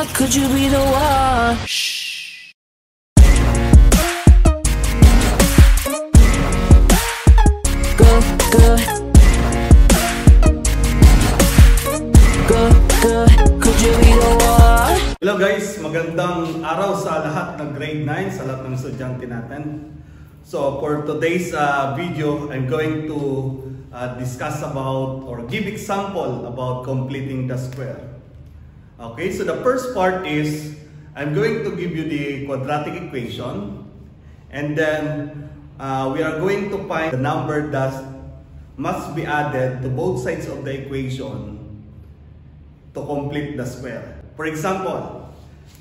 Could you be the one? Shh. Good, good. Good, good. Could you be the one? Hello guys, magandang araw sa lahat ng grade 9, sa lahat ng estudyante natin. So for today's video, I'm going to discuss about or give example about completing the square. Okay, so the first part is I'm going to give you the quadratic equation, and then we are going to find the number that must be added to both sides of the equation to complete the square. For example,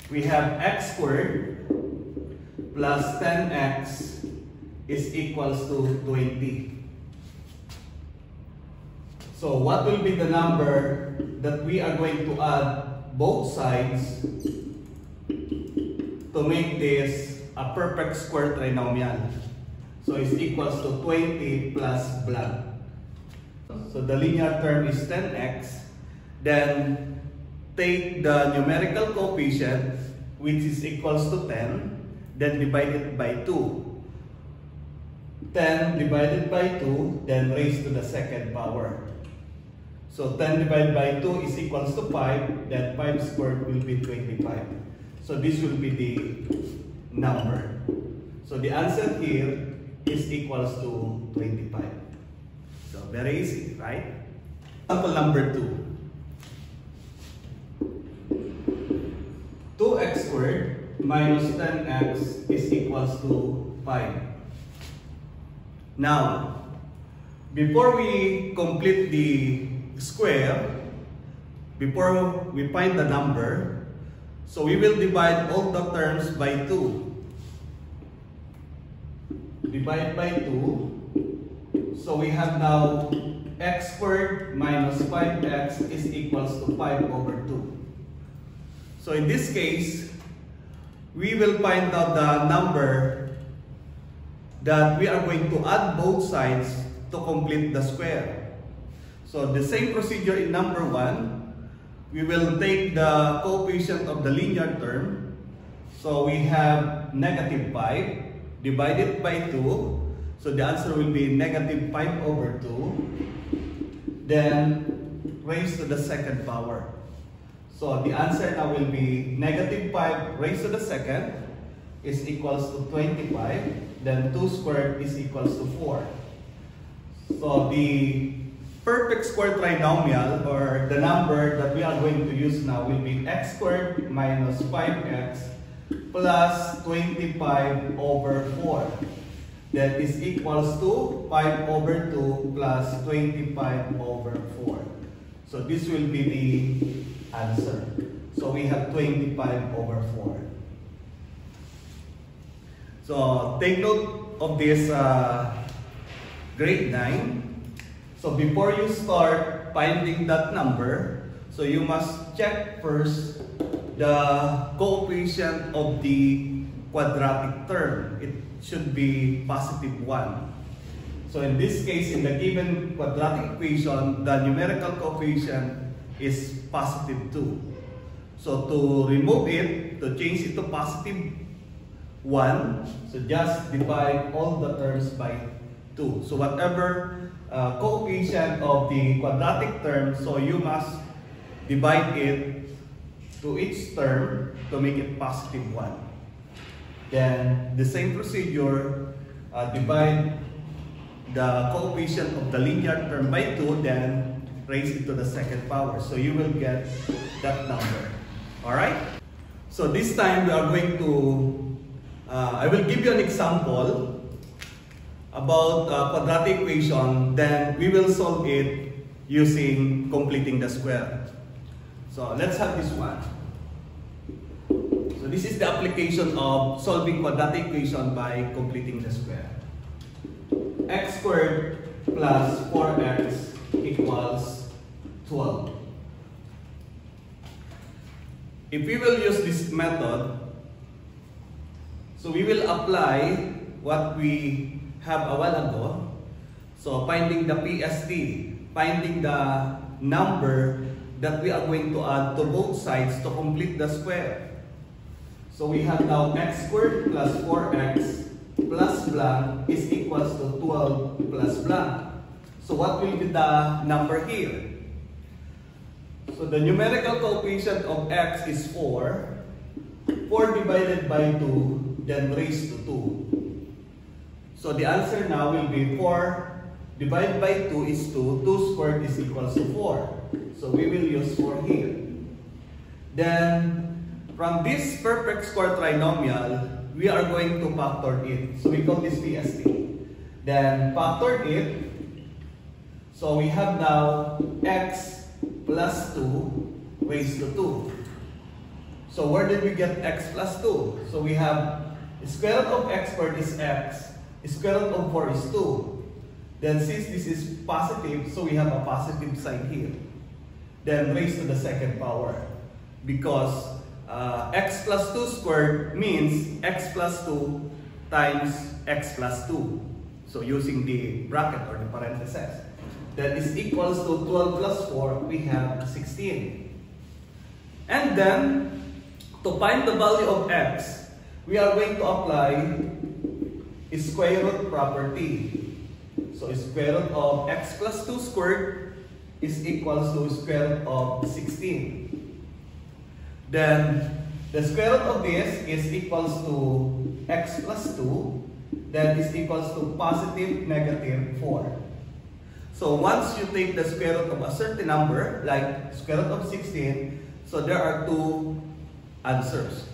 we have x squared plus 10x is equals to 20. So what will be the number that we are going to add both sides to make this a perfect square trinomial? So it's equals to 20 plus blank. So the linear term is 10x. Then take the numerical coefficient, which is equals to 10, then divide it by 2. 10 divided by 2, then raised to the second power. So 10 divided by 2 is equals to 5, then 5 squared will be 25. So this will be the number. So the answer here is equals to 25. So very easy, right? Example number 2. 2x squared minus 10x is equals to 5. Now, before we complete the square, before we find the number, so we will divide all the terms by 2. Divide by 2. So we have now x squared minus 5x is equals to 5 over 2. So in this case, we will find out the number that we are going to add both sides to complete the square. So the same procedure in number 1, we will take the coefficient of the linear term. So we have negative 5 divided by 2. So the answer will be negative 5 over 2. Then raised to the second power. So the answer now will be negative 5 raised to the second is equals to 25. Then 2 squared is equals to 4. So the perfect square trinomial, or the number that we are going to use now, will be x squared minus 5x plus 25 over 4. That is equals to 5 over 2 plus 25 over 4. So this will be the answer. So we have 25 over 4. So take note of this grade 9. So before you start finding that number, so you must check first the coefficient of the quadratic term. It should be positive 1. So in this case, in the given quadratic equation, the numerical coefficient is positive 2. So to remove it, to change it to positive 1, so just divide all the terms by 2. So whatever coefficient of the quadratic term, so you must divide it to each term to make it positive 1. Then the same procedure, divide the coefficient of the linear term by 2, then raise it to the second power. So you will get that number. Alright? So this time we are going to I will give you an example about quadratic equation, then we will solve it using completing the square. So let's have this one. So this is the application of solving quadratic equation by completing the square. X squared plus 4x equals 12. If we will use this method, so we will apply what we have a while ago. So finding the PST, finding the number that we are going to add to both sides to complete the square. So we have now x squared plus 4x plus blank is equals to 12 plus blank. So what will be the number here? So the numerical coefficient of x is 4. 4 divided by 2, then raised to 2. So the answer now will be 4 divided by 2 is 2. 2 squared is equals to 4. So we will use 4 here. Then from this perfect square trinomial, we are going to factor it. So we call this PST. Then factor it. So we have now x plus 2 raised to 2. So where did we get x plus 2? So we have square root of x squared is x. Square root of 4 is 2. Then since this is positive, so we have a positive sign here. Then raised to the second power. Because x plus 2 squared means x plus 2 times x plus 2. So using the bracket or the parentheses. That is equals to 12 plus 4, we have 16. And then, to find the value of x, we are going to apply square root property. So square root of x plus 2 squared is equals to square root of 16. Then the square root of this is equals to x plus 2. That is equals to positive negative 4. So once you take the square root of a certain number, like square root of 16, so there are two answers.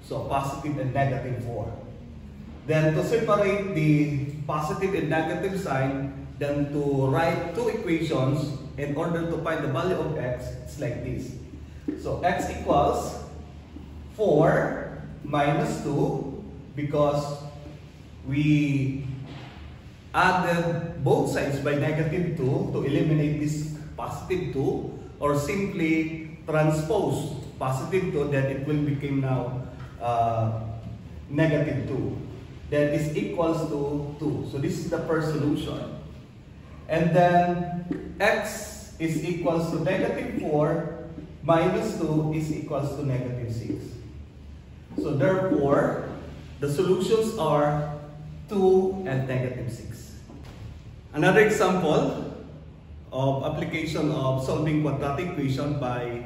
So positive and negative 4. Then to separate the positive and negative sign, then to write two equations in order to find the value of x, it's like this. So x equals 4 minus 2 because we added both sides by negative 2 to eliminate this positive 2, or simply transpose positive 2, then it will become now negative 2. That is equals to 2. So this is the first solution. And then x is equals to negative 4 minus 2 is equals to negative 6. So therefore, the solutions are 2 and negative 6. Another example of application of solving quadratic equation by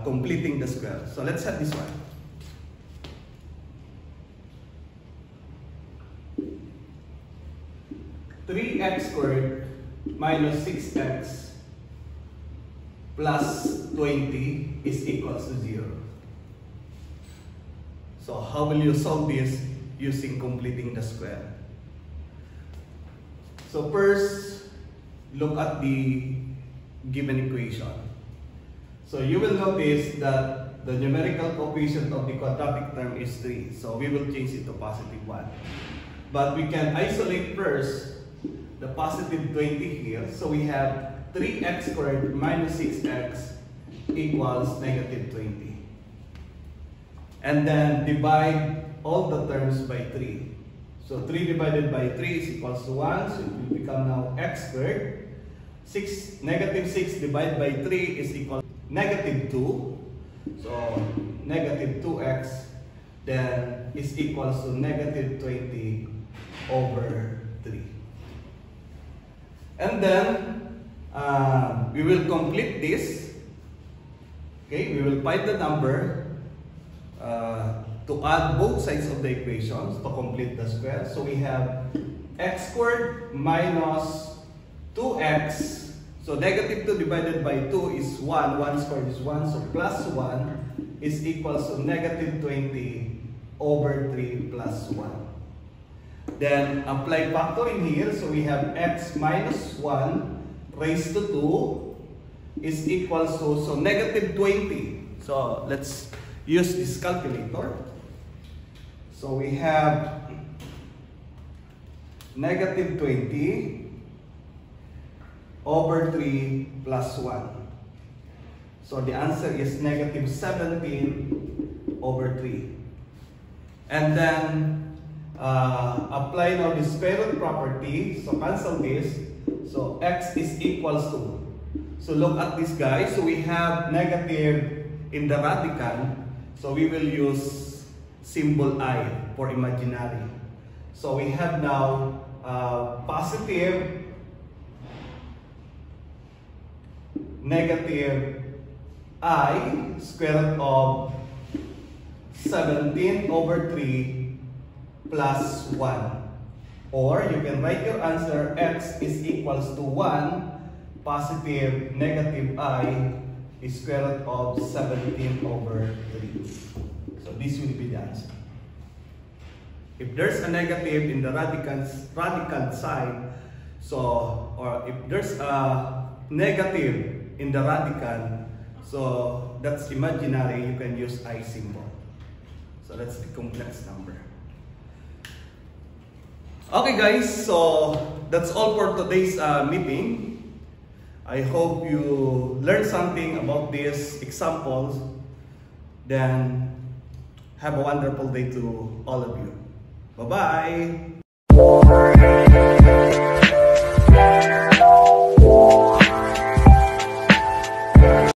completing the square. So let's have this one. (3x squared minus 6x plus 20 is equals to 0. So how will you solve this using completing the square? So first, look at the given equation. So you will notice that the numerical coefficient of the quadratic term is 3. So we will change it to positive 1. But we can isolate first the positive 20 here. So we have 3x squared minus 6x equals negative 20. And then divide all the terms by 3. So 3 divided by 3 is equals to 1. So it will become now x squared. Negative 6 divided by 3 is equal to negative 2. So negative 2x then is equals to negative 20 over 3. And then we will complete this. Okay, we will find the number to add both sides of the equations to complete the square. So we have x squared minus 2x. So negative 2 divided by 2 is 1. 1 squared is 1. So plus 1 is equals to negative 20 over 3 plus 1. Then apply factoring here. So we have x minus 1 raised to 2 is equals to, so negative 20. So let's use this calculator. So we have negative 20 over 3 plus 1. So the answer is negative 17 over 3. And then apply now the square root property. So cancel this. So x is equals to. So look at this guy. So we have negative in the radical. So we will use symbol I for imaginary. So we have now positive, negative I square root of 17 over 3 plus 1. Or you can write your answer, x is equals to 1 positive negative I is square root of 17 over 3. So this will be the answer. If there's a negative in the radical side, so, or if there's a negative in the radical, so that's imaginary, you can use I symbol. So that's the complex number. Okay guys, so that's all for today's meeting. I hope you learned something about these examples. Then have a wonderful day to all of you. Bye-bye!